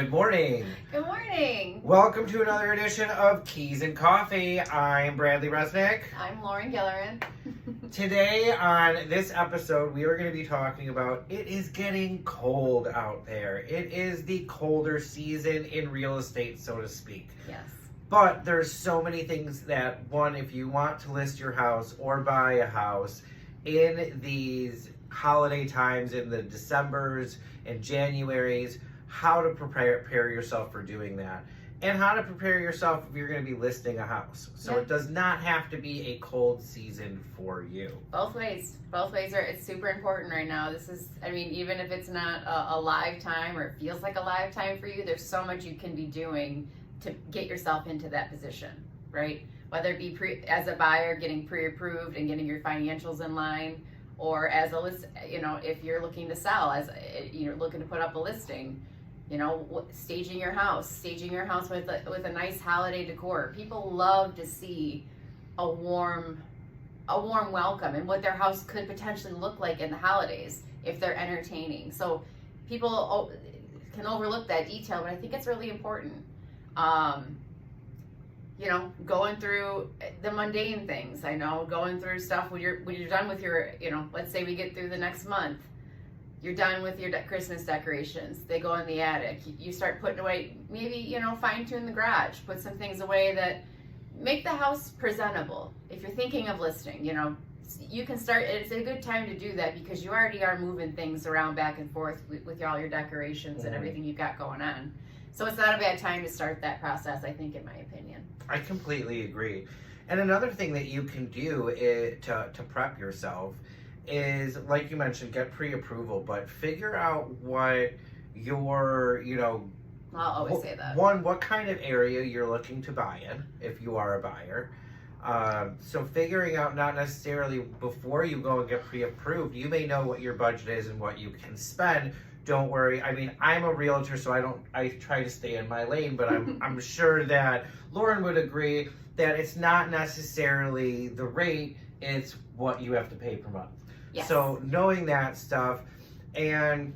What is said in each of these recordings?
Good morning. Good morning. Welcome to another edition of Keys and Coffee. I'm Bradley Resnick. I'm Lauren Gillerin. Today on this episode, we are going to be talking about it is getting cold out there. It is the colder season in real estate, so to speak. Yes. But there's so many things that, one, if you want to list your house or buy a house in these holiday times, in the Decembers and Januaries, how to prepare yourself for doing that, and how to prepare yourself if you're going to be listing a house. So It does not have to be a cold season for you. Both ways it's super important right now. This is, even if it's not a live time or it feels like a live time for you, there's so much you can be doing to get yourself into that position, right? Whether it be as a buyer, getting pre-approved and getting your financials in line, or as a list, if you're looking to sell, as you're looking to put up a listing. Staging your house with a nice holiday decor. People love to see a warm welcome and what their house could potentially look like in the holidays if they're entertaining. So people can overlook that detail, but I think it's really important. Going through the mundane things. I know going through stuff when you're done with your, let's say we get through the next month. You're done with your Christmas decorations. They go in the attic. You start putting away, maybe, fine tune the garage. Put some things away that make the house presentable. If you're thinking of listing, you can start. It's a good time to do that because you already are moving things around back and forth with all your decorations and everything you've got going on. So it's not a bad time to start that process, I think, in my opinion. I completely agree. And another thing that you can do is to prep yourself is, like you mentioned, get pre-approval, but figure out what your, I'll always say that. One, what kind of area you're looking to buy in, if you are a buyer. So figuring out, not necessarily before you go and get pre-approved, you may know what your budget is and what you can spend. Don't worry. I'm a realtor, so I try to stay in my lane, but I'm sure that Lauren would agree that it's not necessarily the rate, it's what you have to pay per month. Yes. So knowing that stuff, and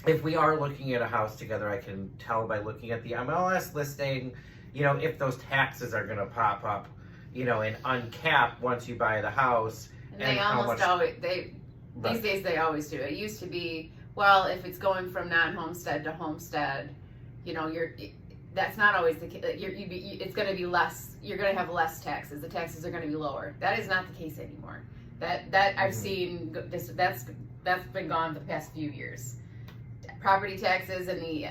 if we are looking at a house together, I can tell by looking at the MLS listing, if those taxes are going to pop up, and uncap once you buy the house. And they almost always, these days they always do. It used to be, well, if it's going from non-homestead to homestead, that's not always the case. It's going to be less. You're going to have less taxes. The taxes are going to be lower. That is not the case anymore. That I've seen this. That's been gone for the past few years. Property taxes and the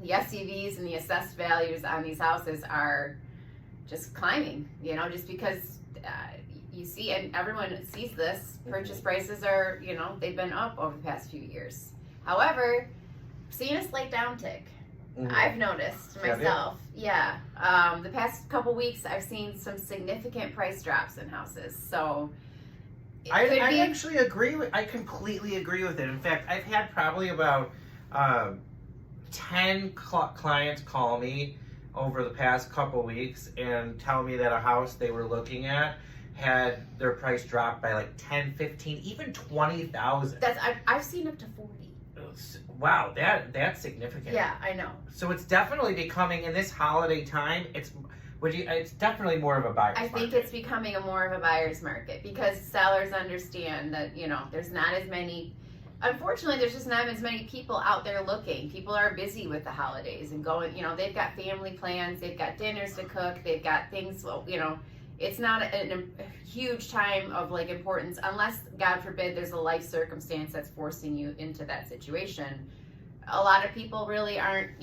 SCVs and the assessed values on these houses are just climbing. Just because you see, and everyone sees this. Purchase prices are, they've been up over the past few years. However, seeing a slight downtick. I've noticed myself. Yeah. The past couple weeks, I've seen some significant price drops in houses. So I actually agree with. I completely agree with it. In fact, I've had probably about 10 clients call me over the past couple weeks and tell me that a house they were looking at had their price dropped by like 10, 15, even 20,000. I've seen up to 40. Wow, that's significant. Yeah, I know. So it's definitely becoming, in this holiday time, it's definitely more of a buyer's market. I think it's becoming more of a buyer's market because sellers understand that, there's not as many, unfortunately, there's just not as many people out there looking. People are busy with the holidays and going, they've got family plans, they've got dinners to cook, they've got things, it's not a huge time of importance unless, God forbid, there's a life circumstance that's forcing you into that situation. A lot of people really aren't,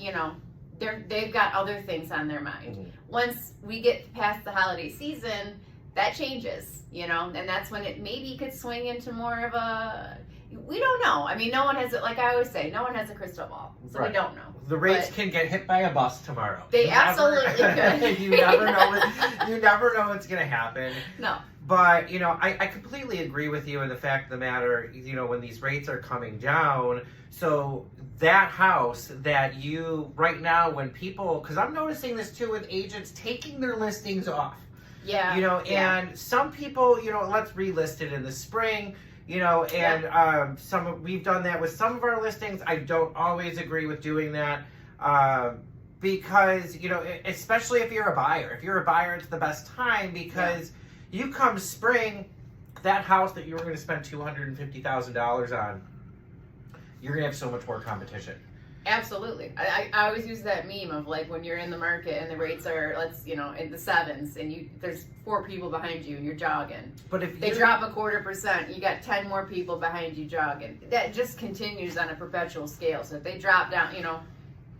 they've got other things on their mind. Once we get past the holiday season, that changes, and that's when it maybe could swing into more of a, we don't know. No one has, like I always say, no one has a crystal ball, so we don't know. The rates can get hit by a bus tomorrow. They absolutely could. You never know what's going to happen. No. But, I completely agree with you in the fact of the matter, when these rates are coming down, so that house that you, right now, when people, because I'm noticing this too with agents taking their listings off. Yeah. And some people, let's relist it in the spring. You know, and we've done that with some of our listings. I don't always agree with doing that. Because, you know, especially if you're a buyer. If you're a buyer, it's the best time because you come spring, that house that you were going to spend $250,000 on, you're going to have so much more competition. Absolutely. I always use that meme of like when you're in the market and the rates are, in the sevens and there's 4 people behind you and you're jogging. But if they drop 0.25%, you got 10 more people behind you jogging. That just continues on a perpetual scale. So if they drop down,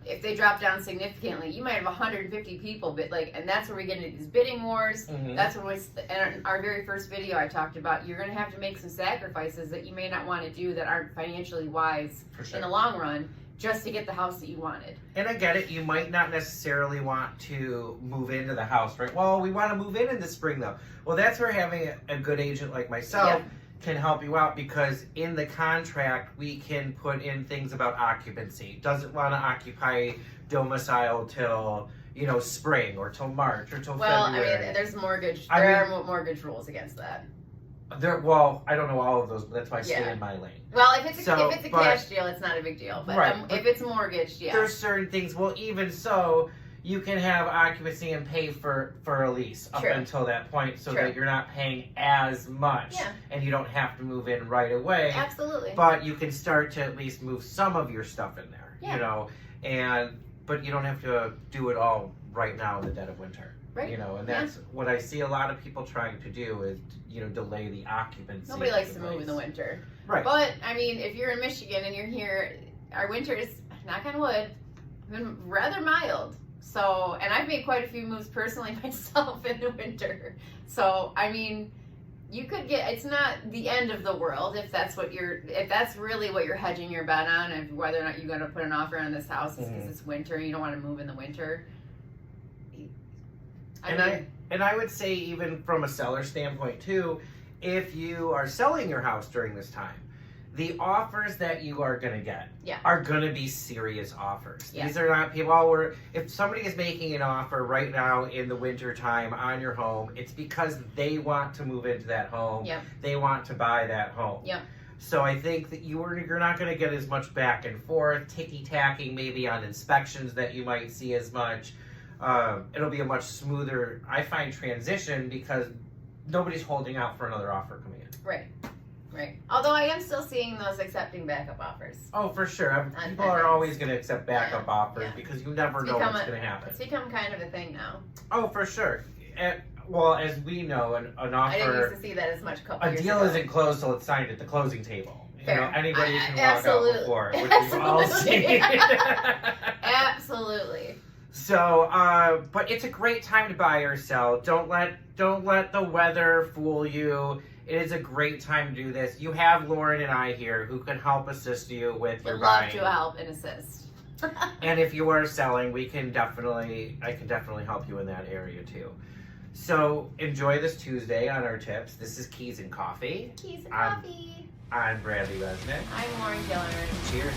if they drop down significantly, you might have 150 people, but and that's where we get into these bidding wars. Mm-hmm. That's when in our very first video I talked about, you're going to have to make some sacrifices that you may not want to do that aren't financially wise in the long run, just to get the house that you wanted. And I get it, you might not necessarily want to move into the house, right? Well, we want to move in the spring though. Well, that's where having a good agent like myself can help you out because in the contract we can put in things about occupancy. Doesn't want to occupy domicile till spring or till March or till February. Well, I mean, there's there are mortgage rules against that. I don't know all of those, but that's why I stay in my lane. Well, if it's a cash deal, it's not a big deal. But if it's mortgaged, there's certain things. Well, even so, you can have occupancy and pay for a lease up until that point so that you're not paying as much and you don't have to move in right away. Absolutely. But you can start to at least move some of your stuff in there, but you don't have to do it all right now in the dead of winter. Right. And that's what I see a lot of people trying to do is, delay the occupancy. Nobody likes to move in the winter. Right. But, I mean, if you're in Michigan and you're here, our winter is, knock on wood, been rather mild. So, and I've made quite a few moves personally myself in the winter. So, I mean, you could it's not the end of the world if that's really what you're hedging your bet on, and whether or not you're going to put an offer on this house because it's winter, you don't want to move in the winter. And I would say even from a seller standpoint too, if you are selling your house during this time, the offers that you are going to get are going to be serious offers. Yeah. These are not people if somebody is making an offer right now in the winter time on your home, it's because they want to move into that home. Yep. They want to buy that home. Yep. So I think that you're not going to get as much back and forth, ticky-tacking maybe on inspections that you might see as much. It'll be a much smoother, I find, transition because nobody's holding out for another offer coming in. Right. Although I am still seeing those accepting backup offers. Oh, for sure. People are always going to accept backup offers because you never know what's going to happen. It's become kind of a thing now. Oh, for sure. Well, as we know, an offer... I didn't used to see that as much a couple years ago. A deal isn't closed till it's signed at the closing table. Anybody can walk out before, which we've all seen. Absolutely. So, but it's a great time to buy or sell. Don't let the weather fool you. It is a great time to do this. You have Lauren and I here who can help assist you with your buying. We'd love to help and assist. And if you are selling, I can definitely help you in that area too. So enjoy this Tuesday on our tips. This is Keys and Coffee. Keys and Coffee. I'm Bradley Resnick. I'm Lauren Gillner. Cheers.